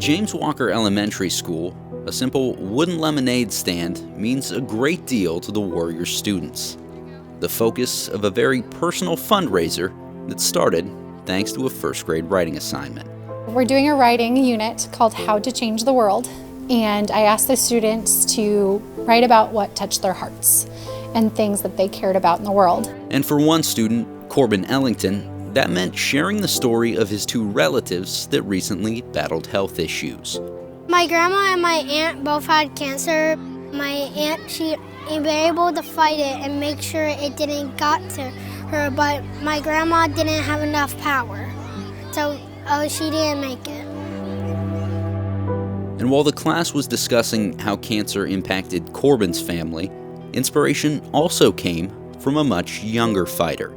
James Walker Elementary School, a simple wooden lemonade stand means a great deal to the Warriors students. The focus of a very personal fundraiser that started thanks to a first grade writing assignment. We're doing a writing unit called How to Change the World, and I asked the students to write about what touched their hearts and things that they cared about in the world. And for one student, Corbin Ellington, that meant sharing the story of his two relatives that recently battled health issues. My grandma and my aunt both had cancer. My aunt, she been able to fight it and make sure it didn't got to her, but my grandma didn't have enough power, so she didn't make it. And while the class was discussing how cancer impacted Corbin's family, inspiration also came from a much younger fighter.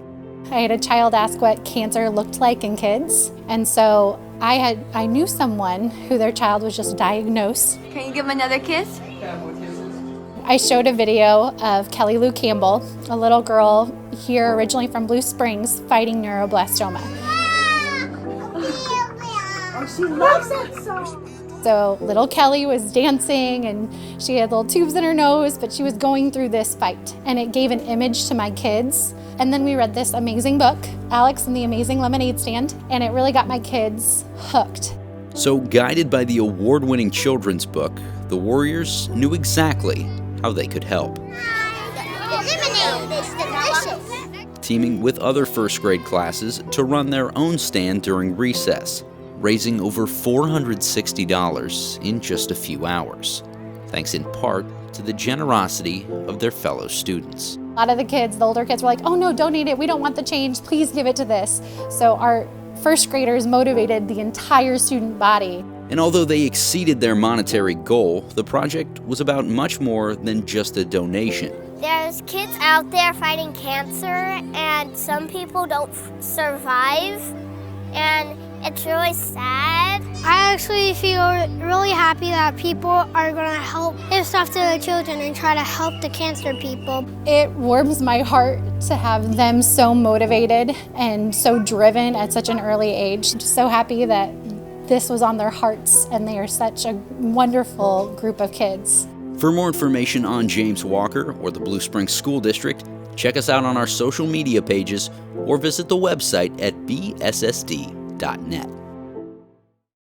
I had a child ask what cancer looked like in kids, and so I knew someone who their child was just diagnosed. Can you give him another kiss? I showed a video of Kelly Lou Campbell, a little girl here originally from Blue Springs, fighting neuroblastoma. Oh, she loves that song. So little Kelly was dancing and she had little tubes in her nose, but she was going through this fight, and it gave an image to my kids. And then we read this amazing book, Alex and the Amazing Lemonade Stand, and it really got my kids hooked. So guided by the award-winning children's book, the Warriors knew exactly how they could help. Lemonade is delicious. Teaming with other first grade classes to run their own stand during recess, raising over $460 in just a few hours, thanks in part to the generosity of their fellow students. A lot of the kids, the older kids, were like, oh no, donate it, we don't want the change, please give it to this. So our first graders motivated the entire student body. And although they exceeded their monetary goal, the project was about much more than just a donation. There's kids out there fighting cancer, and some people don't survive, and it's really sad. I actually feel really happy that people are going to help give stuff to the children and try to help the cancer people. It warms my heart to have them so motivated and so driven at such an early age. I'm just so happy that this was on their hearts, and they are such a wonderful group of kids. For more information on James Walker or the Blue Springs School District, check us out on our social media pages or visit the website at bssd.net.